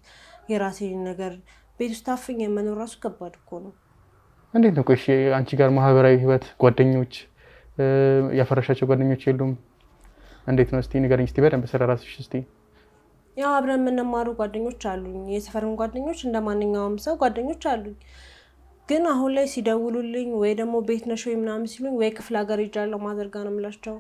የራሴን ነገር ቤት ውስጥ አፍኜ መኖር ራሱ ከባድ እኮ ነው። እንዴት ነው? ቆይ አንቺ ጋር ማህበራዊ ህይወት፣ ጓደኞች፣ ያፈራሻቸው ጓደኞች የሉም? እንዴት ነው? እስቲ ንገረኝ እስቲ በደንብ ስለ ራስሽ እስቲ። ያው አብረን የምንማሩ ጓደኞች አሉኝ፣ የሰፈርን ጓደኞች እንደ ማንኛውም ሰው ጓደኞች አሉኝ። ግን አሁን ላይ ሲደውሉልኝ ወይ ደግሞ ቤት ነሽ ወይ ምናምን ሲሉኝ ወይ ክፍለ ሀገር ሄጃለሁ ማዘርጋ ነው የምላቸው፣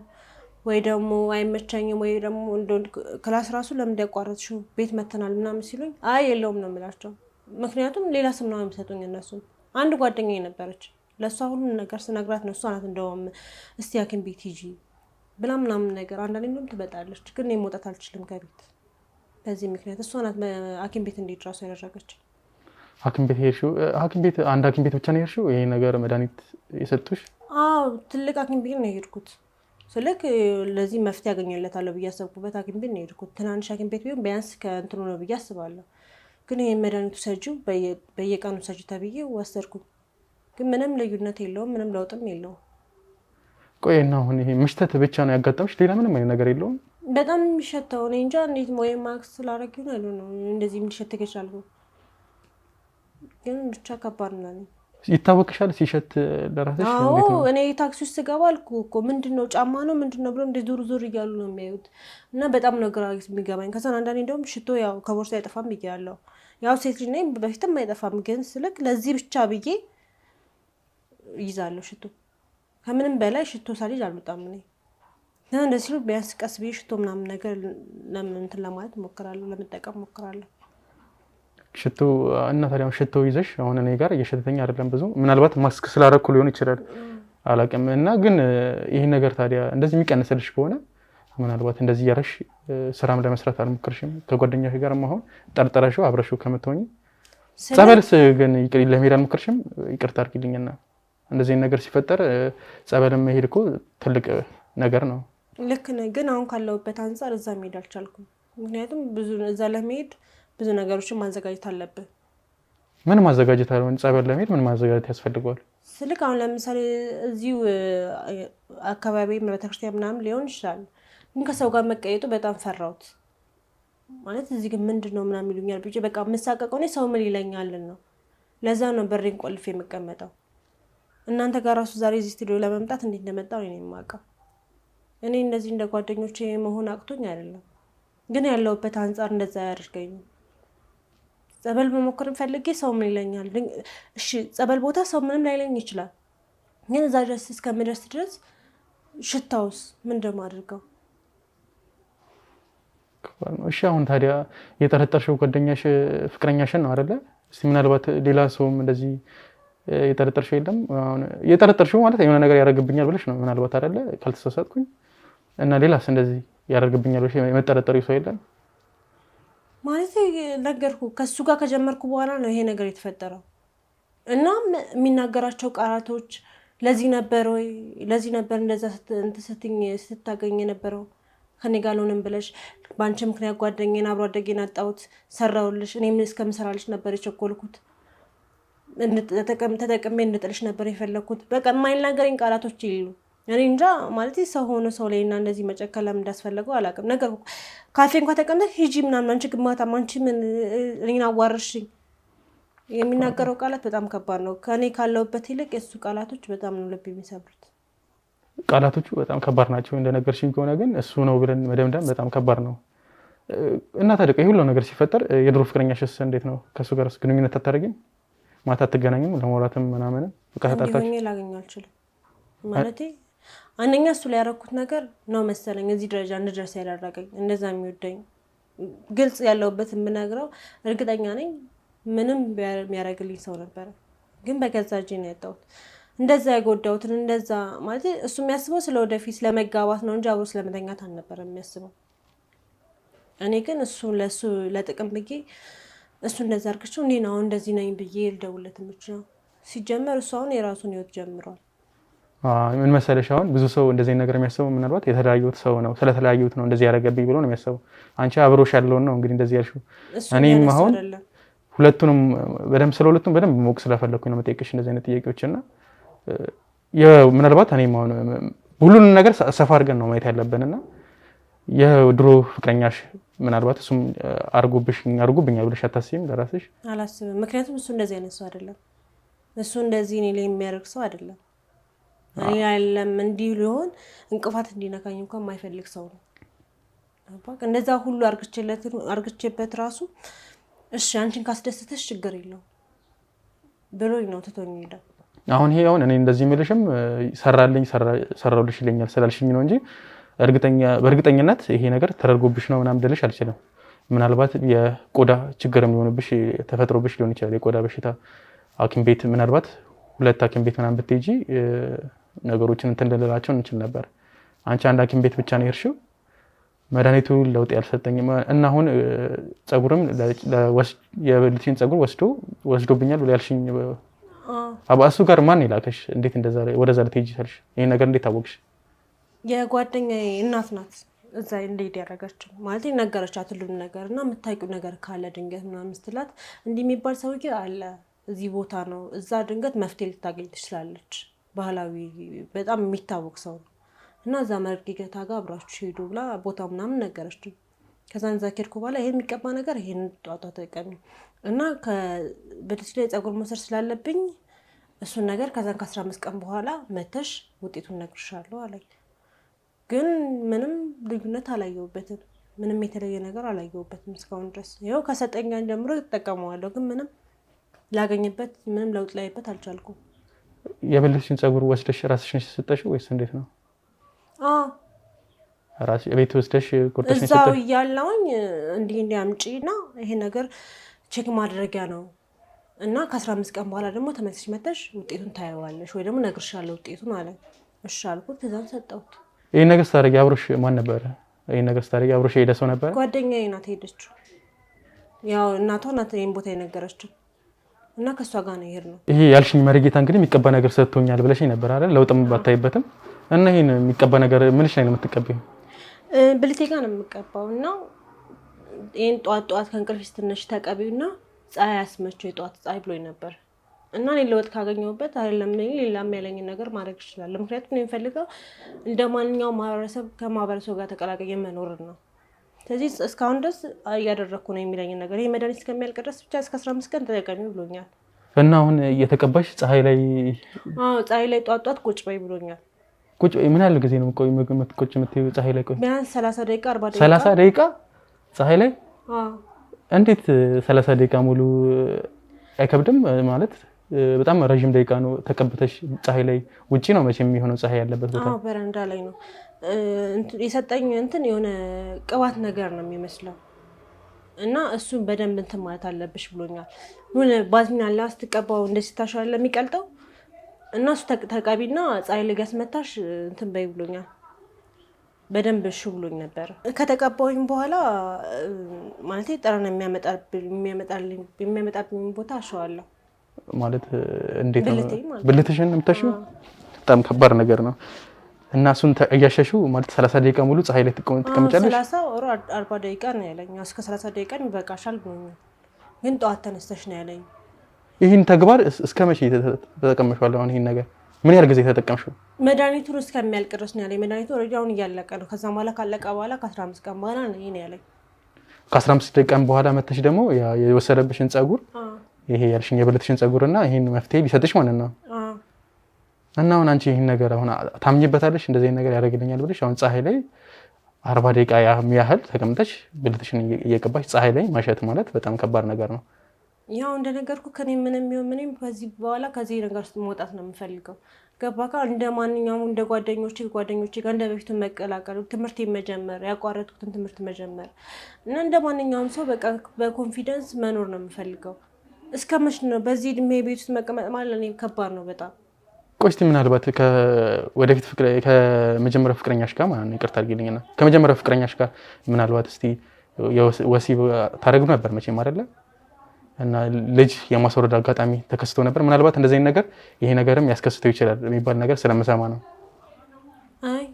ወይ ደግሞ አይመቸኝም፣ ወይ ደግሞ እንደው ክላስ ራሱ ለምን ያቋረጥሽው ቤት መተናል ምናምን ሲሉኝ አይ የለውም ነው የምላቸው። ምክንያቱም ሌላ ስም ነው የሚሰጡኝ እነሱም። አንድ ጓደኛዬ ነበረች፣ ለእሷ ሁሉም ነገር ስነግራት ነው እሷ ናት እንደውም እስቲ ሐኪም ቤት ሂጂ ብላ ምናምን ነገር አንዳንዴ እንደውም ትበጣለች። ግን እኔ መውጣት አልችልም ከቤት በዚህ ምክንያት። እሷ ናት ሐኪም ቤት እንዴት ራሱ ያደረገች። ሐኪም ቤት ሄድሽው? ሐኪም ቤት አንድ ሐኪም ቤት ብቻ ነው የሄድሽው ይሄ ነገር መድኃኒት የሰጡሽ? አዎ ትልቅ ሐኪም ቤት ነው የሄድኩት። ስልክ ለዚህ መፍትሄ ያገኘለታለሁ ብዬ አሰብኩበት ሐኪም ቤት ነው የሄድኩት። ትናንሽ ሐኪም ቤት ቢሆን ቢያንስ ከእንትኑ ነው ብዬ አስባለሁ። ግን ይሄ መድኃኒቱ ሰጂው በየቀኑ ሰጂ ተብዬ ወሰድኩኝ። ግን ምንም ልዩነት የለውም፣ ምንም ለውጥም የለውም። ቆይ እና አሁን ይሄ መሽተት ብቻ ነው ያጋጠምሽ? ሌላ ምንም አይነት ነገር የለውም? በጣም የሚሸተው እኔ እንጃ እንዴት ወይ ማክስ ስላደረግኝ ነው እንደዚህ እንዲሸተኝ ይችላል። ግን ብቻ ከባድ ነው። ይታወቅሻል ሲሸት ለራስሽ? አዎ እኔ ታክሲ ውስጥ ስገባ አልኩ እኮ ምንድነው ጫማ ነው ምንድነው ብሎ እንደ ዙር ዙር እያሉ ነው የሚያዩት። እና በጣም ነው ግራ የሚገባኝ። ከዛ አንዳንዴ እንደውም ሽቶ ያው ከቦርሳ አይጠፋም ብያለሁ። ያው ሴት ልጅ ነኝ በፊትም አይጠፋም። ግን ስልክ ለዚህ ብቻ ብዬ ይዛለሁ ሽቶ። ከምንም በላይ ሽቶ ሳልይዝ አልወጣም እኔ። እና እንደዚህ ሲሉ ቢያንስ ቀስ ብዬ ሽቶ ምናምን ነገር እንትን ለማለት እሞክራለሁ፣ ለመጠቀም እሞክራለሁ። ሽቶ እና ታዲያ ሽቶ ይዘሽ አሁን እኔ ጋር እየሸተተኝ አይደለም ብዙ። ምናልባት ማስክ ስላደረኩ ሊሆን ይችላል አላውቅም። እና ግን ይሄን ነገር ታዲያ እንደዚህ የሚቀንስልሽ ከሆነ ምናልባት እንደዚህ እያረሽ ስራም ለመስራት አልሞክርሽም? ከጓደኛሽ ጋር አሁን ጠርጠረሽው አብረሽው ከምትሆኝ ጸበልስ ግን ለመሄድ አልሞክርሽም? ይቅርታ አድርጊልኝና እንደዚህ ነገር ሲፈጠር ጸበል መሄድ እኮ ትልቅ ነገር ነው። ልክ ነህ። ግን አሁን ካለሁበት አንጻር እዛ መሄድ አልቻልኩም። ምክንያቱም ብዙ እዛ ለመሄድ ብዙ ነገሮችን ማዘጋጀት አለብን። ምን ማዘጋጀት አለ? ጸበል ለመሄድ ምን ማዘጋጀት ያስፈልገዋል? ስልክ አሁን ለምሳሌ እዚሁ አካባቢ ቤተክርስቲያን ምናምን ሊሆን ይችላል። ግን ከሰው ጋር መቀየጡ በጣም ፈራሁት። ማለት እዚህ ግን ምንድነው ምናምን ይሉኛል ብዬ በቃ የምሳቀቀው እኔ ሰው ምን ይለኛልን ነው። ለዛ ነው በሬን ቆልፌ የምቀመጠው። እናንተ ጋር ራሱ ዛሬ እዚህ ስቱዲዮ ለመምጣት እንዴት እንደመጣው እኔ የማውቀው። እኔ እንደዚህ እንደ ጓደኞቼ መሆን አቅቶኝ አይደለም፣ ግን ያለሁበት አንጻር እንደዛ ያደርገኝ። ጸበል መሞከር ፈልጌ ሰው ምን ይለኛል? እሺ ጸበል ቦታ ሰው ምንም ላይለኝ ይችላል፣ ግን እዛ ድረስ እስከምደርስ ድረስ ሽታውስ ምን እንደማደርገው? እሺ አሁን ታዲያ የጠረጠርሽው ጓደኛሽ ፍቅረኛሽን ነው አይደለ? እስቲ ምናልባት ሌላ ሰውም እንደዚህ የጠረጠርሽው የለም? የጠረጠርሽው ማለት የሆነ ነገር ያደርግብኛል ብለሽ ነው ምናልባት አይደለ? ካልተሳሳትኩኝ። እና ሌላስ እንደዚህ ያደርግብኛል ብለሽ የመጠረጠሪው ሰው የለም? ማለት ነገርኩ ከሱ ጋር ከጀመርኩ በኋላ ነው ይሄ ነገር የተፈጠረው። እናም የሚናገራቸው ቃላቶች ለዚህ ነበር ወይ ለዚህ ነበር እንደዛ ስታገኝ የነበረው ከኔ ጋር አልሆነም ብለሽ በአንቺ ምክንያት ጓደኛዬን አብሮ አደጌን አጣሁት፣ ሰራሁልሽ፣ እኔም እስከምሰራልሽ ነበር የቸኮልኩት፣ ተጠቅሜ እንድጥልሽ ነበር የፈለግኩት። በቃ የማይናገረኝ ቃላቶች ይሉ እኔ እንጃ። ማለት ሰው ሆኖ ሰው ላይ እና እንደዚህ መጨከል ለምን እንዳስፈለገው አላውቅም። ነገር ካፌ እንኳን ተቀምጠሽ ሂጂ ምናምን አንቺ ግማታም አንቺ ምን እኔን አዋርሽኝ የሚናገረው ቃላት በጣም ከባድ ነው። ከኔ ካለሁበት ይልቅ የሱ ቃላቶች በጣም ነው ልብ የሚሰብሩት። ቃላቶቹ በጣም ከባድ ናቸው። እንደነገርሽኝ ከሆነ ግን እሱ ነው ብለን መደምደም በጣም ከባድ ነው። እና ታዲያ ሁሉ ነገር ሲፈጠር የድሮ ፍቅረኛሽስ እንዴት ነው? ከሱ ጋር ግንኙነት አታደርጊም? ማታ አትገናኝም? ለማውራትም ምናምን እንዲሆኜ ላገኘው አልችልም። ማለቴ አንደኛ እሱ ላይ ያደረኩት ነገር ነው መሰለኝ እዚህ ደረጃ እንድደርስ ያደረገኝ። እንደዛ የሚወደኝ ግልጽ ያለውበት የምነግረው እርግጠኛ ነኝ ምንም የሚያደርግልኝ ሰው ነበረ። ግን በገዛ እጄ ነው ያጣሁት። እንደዛ የጎዳሁትን እንደዛ ማለት እሱ የሚያስበው ስለ ወደፊት ስለመጋባት ነው እንጂ አብሮ ስለመተኛት አልነበረ የሚያስበው። እኔ ግን እሱ ለሱ ለጥቅም ብዬ እሱ እንደዛ አድርገሽው እኔ ነው እንደዚህ ነኝ ብዬ ልደውልለት የምችለው። ሲጀመር እሱ አሁን የራሱን ህይወት ጀምሯል። ምን መሰለሽ አሁን ብዙ ሰው እንደዚህ ነገር የሚያስበው ምናልባት የተለያዩት ሰው ነው ስለተለያዩት ነው እንደዚህ ያደረገብኝ ብሎ ነው የሚያስበው። አንቺ አብሮሽ ያለውን ነው እንግዲህ እንደዚህ ያልሽው። እኔም አሁን ሁለቱንም በደንብ ስለሁለቱም በደንብ ሞቅ ስለፈለኩኝ ነው መጠየቅሽ እንደዚህ አይነት ጥያቄዎችና ምናልባት እኔም አሁን ሁሉንም ነገር ሰፋ አድርገን ነው ማየት ያለብንና የድሮ ፍቅረኛሽ ምናልባት እሱም አርጉብኛል ብለሽ አታስቢም ለራስሽ? አላስብም። ምክንያቱም እሱ እንደዚህ አይነት ሰው አይደለም። እሱ እንደዚህ እኔ ላይ የሚያደርግ ሰው አይደለም። እኔ አይደለም እንዲህ ሊሆን እንቅፋት እንዲነካኝ እንኳን የማይፈልግ ሰው ነው። እንደዛ ሁሉ አርግቼበት ራሱ እሺ አንቺን ካስደስተሽ ችግር የለው ብሎኝ ነው ትቶኝ ሄደ። አሁን ይሄ እኔ እንደዚህ የምልሽም ሰራውልሽ ይለኛል ስላልሽኝ ነው እንጂ በእርግጠኝነት ይሄ ነገር ተደርጎብሽ ነው ምናምን ልልሽ አልችልም። ምናልባት የቆዳ ችግርም ሊሆንብሽ ተፈጥሮብሽ ሊሆን ይችላል። የቆዳ በሽታ ሐኪም ቤት ምናልባት 2 ሐኪም ቤት ምናምን ብትሄጂ ነገሮችን እንትን ልላቸው እንችል ነበር። አንቺ አንድ ሐኪም ቤት ብቻ ነው የሄድሽው። መድኃኒቱ ለውጥ ያልሰጠኝም እና አሁን ፀጉርም የብልትሽን ፀጉር ወስዶብኛል ብሎ ያልሽኝ እሱ ጋር ማን ይላከሽ? እንዴት እንደዛ ወደዛ ልትሄጂ ሳልሽ ይሄን ነገር እንዴት ታወቅሽ? የጓደኛዬ እናት ናት እዛ እንዴት ያደረገችው ማለት ነገረቻት ሁሉም ነገር እና የምታውቂው ነገር ካለ ድንገት ምናምን ስትላት እንዲህ የሚባል ሰውዬ አለ እዚህ ቦታ ነው እዛ ድንገት መፍትሄ ልታገኝ ትችላለች። ባህላዊ በጣም የሚታወቅ ሰው ነው እና እዛ መርጌታ ጋር አብራችሁ ሄዱ ብላ ቦታ ምናምን ነገረችኝ። ከዛን እዛ ከሄድኩ በኋላ ይሄን የሚቀባ ነገር ይሄን ጧጧ ተጠቀሚ እና በልጅ ላይ ፀጉር መውሰድ ስላለብኝ እሱን ነገር ከዛን ከ15 ቀን በኋላ መተሽ ውጤቱን እነግርሻለሁ አለኝ። ግን ምንም ልዩነት አላየሁበትም። ምንም የተለየ ነገር አላየሁበትም እስካሁን ድረስ። ይኸው ከሰጠኝ ቀን ጀምሮ እጠቀመዋለሁ። ግን ምንም ላገኝበት ምንም ለውጥ ላይበት አልቻልኩም። የብልትሽን ፀጉር ወስደሽ ራስሽን ሰጠሽው ወይስ እንዴት ነው? ራስ ቤት ወስደሽ ቁርጥሽ ነው እዛው እያለሁኝ እንዲህ አምጪና ይሄ ነገር ቼክ ማድረጊያ ነው እና ከ15 ቀን በኋላ ደግሞ ተመልሰሽ መተሽ ውጤቱን ታየዋለሽ ወይ ደግሞ እነግርሻለሁ ውጤቱን አለ። እሺ አልኩት። ትእዛዝ ሰጠሁት። ይሄ ነገር ስታደርጊ አብሮሽ ማን ነበረ? ይሄ ነገር ስታደርጊ አብሮሽ የሄደ ሰው ነበረ? ጓደኛዬ ናት ሄደችው። ያው እናቷ ናት ይሄን ቦታ የነገረችው እና ከሷ ጋር ነው የሄድነው። ይሄ ያልሽኝ መርጌታ እንግዲህ የሚቀባ ነገር ሰጥቶኛል ብለሽኝ ነበር አይደል? ለውጥም ባታይበትም እና ይሄን የሚቀባ ነገር ምንሽ ላይ ነው የምትቀበይው? ብልቴ ጋር ነው የምቀባው እና ይሄን ጧት ከእንቅልፍሽ ስትነሽ ተቀቢውና ፀሐይ አስመቸው የጧት ፀሐይ ብሎኝ ነበር እና እኔ ለውጥ ካገኘሁበት አይደለም ሌላም ያለኝን ነገር ማድረግ ይችላል። ምክንያቱም እኔ የምፈልገው እንደ ማንኛውም ማህበረሰብ ከማህበረሰቡ ጋር ተቀላቅዬ መኖር ነው። ስለዚህ እስካሁን ድረስ እያደረግኩ ነው የሚለኝን ነገር ይሄ መድኃኒት እስከሚያልቅ ድረስ ብቻ እስከ 15 ቀን ተጠቀሚ ብሎኛል። እና አሁን እየተቀባሽ ፀሐይ ላይ ጧት ቁጭ በይ ብሎኛል። ቁጭ ምን ያህል ጊዜ ነው ቆይ ቁጭ የምትይው ፀሐይ ላይ? ቆይ ቢያንስ 30 ደቂቃ 40 ደቂቃ 30 ደቂቃ ፀሐይ ላይ? እንዴት 30 ደቂቃ ሙሉ አይከብድም? ማለት በጣም ረጅም ደቂቃ ነው ተቀብተሽ ፀሐይ ላይ። ውጪ ነው መቼም የሚሆነው ፀሐይ ያለበት ቦታ? በረንዳ ላይ ነው የሰጠኝ። የሆነ ቅባት ነገር ነው የሚመስለው እና እሱን በደንብ ማለት አለብሽ ብሎኛል። ምን ባዝሚን አለ ስትቀባው እንደዚህ ታሻለ የሚቀልጠው እና እሱ ተቀቢና ፀሐይ ላይ ያስመታሽ በይ ብሎኛል። በደንብ እሺ ብሎኝ ነበር። ከተቀባውኝ በኋላ ማለት ጠረን የሚያመጣብኝ ቦታ አሸዋለሁ። ማለት እንዴት ነው ብልትሽን የምታሽው? በጣም ከባድ ነገር ነው። እና እሱን እያሸሽው ማለት 30 ደቂቃ ሙሉ ፀሐይ ላይ ትቀመጫለሽ? 30 ወር 40 ደቂቃ ነው ያለኝ። እስከ 30 ደቂቃ ይበቃሻል ብሎኛል። ግን ጠዋት ተነስተሽ ነው ያለኝ። ይህን ተግባር እስከ መቼ ተጠቀምሽዋል? አሁን ይህን ነገር ምን ያህል ጊዜ ተጠቀምሽው? መድኃኒቱን እስከሚያልቅ ድረስ ነው ያለኝ። መድኃኒቱ አሁን እያለቀ ነው። ከዛ በኋላ ካለቀ በኋላ ከ15 ቀን በኋላ ነው ይሄን ያለኝ። ከ15 ቀን በኋላ መተሽ ደግሞ የወሰደብሽን ፀጉር ይሄ ያልሽኝ የብልትሽን ፀጉርና ይሄን መፍትሄ ቢሰጥሽ ማለት ነው። እና አሁን አንቺ ይሄን ነገር አሁን ታምኝበታለሽ? እንደዚህ ነገር ያደርግልኛል ብለሽ አሁን ፀሐይ ላይ 40 ደቂቃ ያህል ተቀምጠሽ ብልትሽን እየቀባሽ ፀሐይ ላይ ማሸት ማለት በጣም ከባድ ነገር ነው። ያው እንደነገርኩ ከኔ ምንም ከዚህ በኋላ ከዚህ ነገር ውስጥ መውጣት ነው የምፈልገው። ገባካ? እንደ ማንኛውም እንደ ጓደኞቼ ጋር እንደ በፊቱ መቀላቀል፣ ትምህርት መጀመር፣ ያቋረጥኩትን ትምህርት መጀመር እና እንደ ማንኛውም ሰው በቃ በኮንፊደንስ መኖር ነው የምፈልገው። እስከመቼ ነው በዚህ እድሜ ቤት ውስጥ መቀመጥ ማለት ለኔ ከባድ ነው በጣም። ቆይ እስኪ ምናልባት ወደፊት ከመጀመሪያ ፍቅረኛሽ ጋር ማለት ነው ይቅርታ አድርጊልኝና ከመጀመሪያ ፍቅረኛሽ ጋር ምናልባት እስቲ ወሲብ ታደርጉ ነበር መቼም አይደለ? እና ልጅ የማስወረድ አጋጣሚ ተከስቶ ነበር። ምናልባት እንደዚህ ነገር ይሄ ነገርም ያስከስተው ይችላል የሚባል ነገር ስለምሰማ ነው። አይ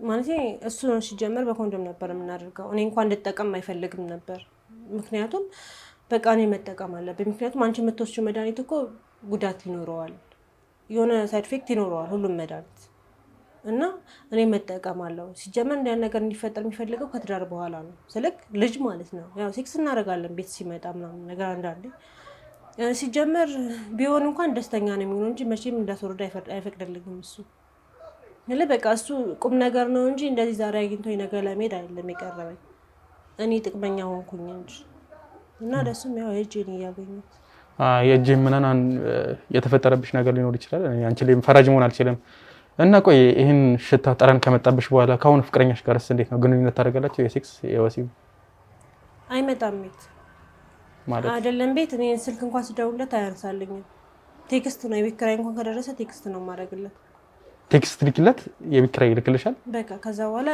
ማለት እሱ ነው ሲጀመር በኮንዶም ነበር የምናደርገው። እኔ እንኳን እንድጠቀም አይፈልግም ነበር። ምክንያቱም በቃ እኔ መጠቀም አለብኝ። ምክንያቱም አንቺ የምትወስጂው መድኃኒት እኮ ጉዳት ይኖረዋል፣ የሆነ ሳይድ ኢፌክት ይኖረዋል ሁሉም መድኃኒት እና እኔ መጠቀም አለው። ሲጀመር እንዲያን ነገር እንዲፈጠር የሚፈልገው ከትዳር በኋላ ነው። ስልክ ልጅ ማለት ነው ያው ሴክስ እናደርጋለን ቤት ሲመጣ ምናምን ነገር አንዳንዴ ሲጀመር ቢሆን እንኳን ደስተኛ ነው የሚሆነው እንጂ መቼም እንዳስወርድ አይፈቅድልኝም እሱ በቃ እሱ ቁም ነገር ነው እንጂ እንደዚህ ዛሬ አግኝቶኝ ነገር ለመሄድ አይደለም የቀረበኝ። እኔ ጥቅመኛ ሆንኩኝ እንጂ እና ደሱም ያው እጄን እያገኘሁት የእጅ ምናምን የተፈጠረብሽ ነገር ሊኖር ይችላል። አንቺ ላይ ፈራጅ መሆን አልችልም። እና ቆይ ይሄን ሽታ ጠረን ከመጣብሽ በኋላ ከአሁኑ ፍቅረኛሽ ጋርስ እንዴት ነው ግንኙነት ታደርጋላችሁ? የሴክስ የወሲብ አይመጣም ቤት ማለት አይደለም። ቤት እኔ ስልክ እንኳን ስደውልለት አያነሳልኝም። ቴክስት ነው የቤት ኪራይ እንኳን ከደረሰ ቴክስት ነው የማደርግለት። ቴክስት ልክለት የቤት ኪራይ ይልክልሻል? በቃ ከዛ በኋላ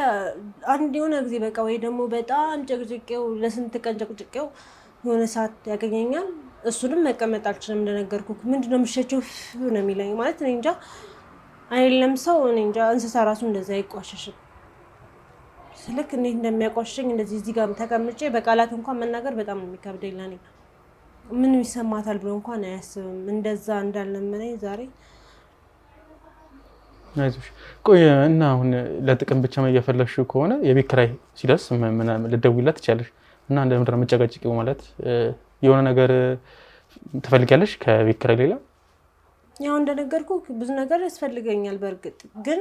አንድ የሆነ ጊዜ በቃ ወይ ደግሞ በጣም ጨቅጭቄው ለስንት ቀን ጨቅጭቄው የሆነ ሰዓት ያገኘኛል። እሱንም መቀመጥ አልችልም። እንደነገርኩህ ምንድነው የምትሸጪው ነው የሚለኝ። ማለት እኔ እንጃ አይደለም ሰው እኔ እንጃ እንስሳ ራሱ እንደዛ አይቋሸሽም። ስልክ እንዴት እንደሚያቋሽሸኝ እንደዚህ እዚህ ጋር ተቀምጬ በቃላት እንኳን መናገር በጣም ነው የሚከብደኝ። ለኔ ምን ይሰማታል ብሎ እንኳን አያስብም። እንደዛ እንዳልለመነኝ ዛሬ አይዞሽ። ቆይ እና አሁን ለጥቅም ብቻ እየፈለግሽው ከሆነ የቤት ኪራይ ሲደርስ ልትደውይላት ትችያለሽ። እና እንደምንድን ነው የምትጨቀጭቂው? ማለት የሆነ ነገር ትፈልጊያለሽ ከቤት ኪራይ ሌላ? ያው እንደነገርኩ ብዙ ነገር ያስፈልገኛል። በእርግጥ ግን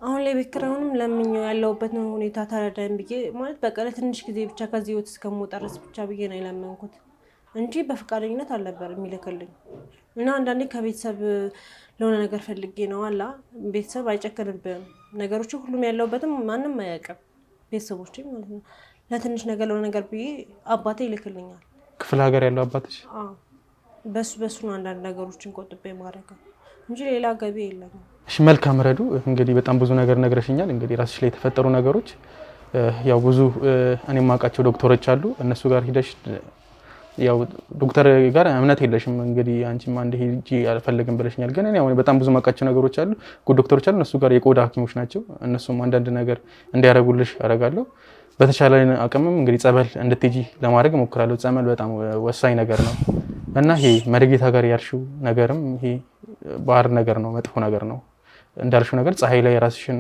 አሁን ላይ ቤት ኪራዩንም ለምኜው ያለሁበት ነው ሁኔታ ተረዳኝ ብዬ ማለት በቃ ለትንሽ ጊዜ ብቻ ከዚህ ህይወት እስከምወጣ ድረስ ብቻ ብዬ ነው የለመንኩት እንጂ በፈቃደኝነት አልነበር የሚልክልኝ። እና አንዳንዴ ከቤተሰብ ለሆነ ነገር ፈልጌ ነው አላ ቤተሰብ አይጨክንብህም። ነገሮች ሁሉም ያለሁበትም ማንም አያውቅም ቤተሰቦቼ ማለት ነው። ለትንሽ ነገር ለሆነ ነገር ብዬ አባቴ ይልክልኛል። ክፍለ ሀገር ያለው አባትሽ? በሱ ነው አንዳንድ ነገሮችን ቆጥቤ ማድረግ እንጂ ሌላ ገቢ የለም። እሺ መልካም ረዱ። እንግዲህ በጣም ብዙ ነገር ነግረሽኛል። እንግዲህ ራስሽ ላይ የተፈጠሩ ነገሮች ያው ብዙ እኔ የማውቃቸው ዶክተሮች አሉ። እነሱ ጋር ሂደሽ ያው ዶክተር ጋር እምነት የለሽም እንግዲህ አንቺም አንድ ሂጂ አልፈልግም ብለሽኛል። ግን እኔ አሁን በጣም ብዙ የማውቃቸው ነገሮች አሉ፣ ዶክተሮች አሉ። እነሱ ጋር የቆዳ ሐኪሞች ናቸው። እነሱም አንዳንድ ነገር እንዲያደርጉልሽ አደርጋለሁ። በተቻለ አቅምም እንግዲህ ጸበል እንድትሄጂ ለማድረግ እሞክራለሁ። ጸበል በጣም ወሳኝ ነገር ነው እና ይሄ መድጌታ ጋር ያልሽው ነገርም ይሄ ባህር ነገር ነው፣ መጥፎ ነገር ነው። እንዳልሽው ነገር ፀሐይ ላይ ራስሽን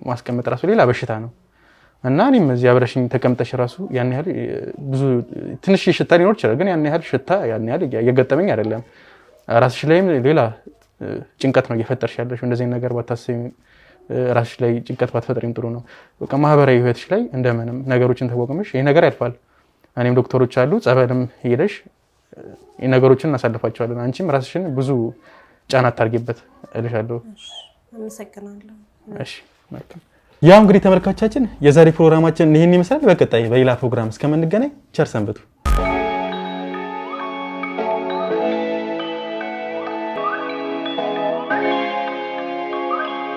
ማስቀመጥ ራሱ ሌላ በሽታ ነው እና እኔም እዚህ አብረሽኝ ተቀምጠሽ ራሱ ያን ያህል ብዙ ትንሽ ሽታ ሊኖር ይችላል፣ ግን ያን ያህል ሽታ ያን ያህል እየገጠመኝ አይደለም። ራስሽ ላይም ሌላ ጭንቀት ነው እየፈጠርሽ ያለሽው። እንደዚህ ነገር ባታስቢ፣ ራስሽ ላይ ጭንቀት ባትፈጥሪም ጥሩ ነው። በቃ ማህበራዊ ህይወትሽ ላይ እንደምንም ነገሮችን ተቋቁመሽ ይሄ ነገር ያልፋል። እኔም ዶክተሮች አሉ፣ ጸበልም ሄደሽ ነገሮችን እናሳልፋቸዋለን። አንቺም ራስሽን ብዙ ጫና አታርጊበት እልሻለሁ። አመሰግናለሁ። እሺ መልካም። ያው እንግዲህ ተመልካቾቻችን የዛሬ ፕሮግራማችን ይህን ይመስላል። በቀጣይ በሌላ ፕሮግራም እስከምንገናኝ ቸር ሰንብቱ።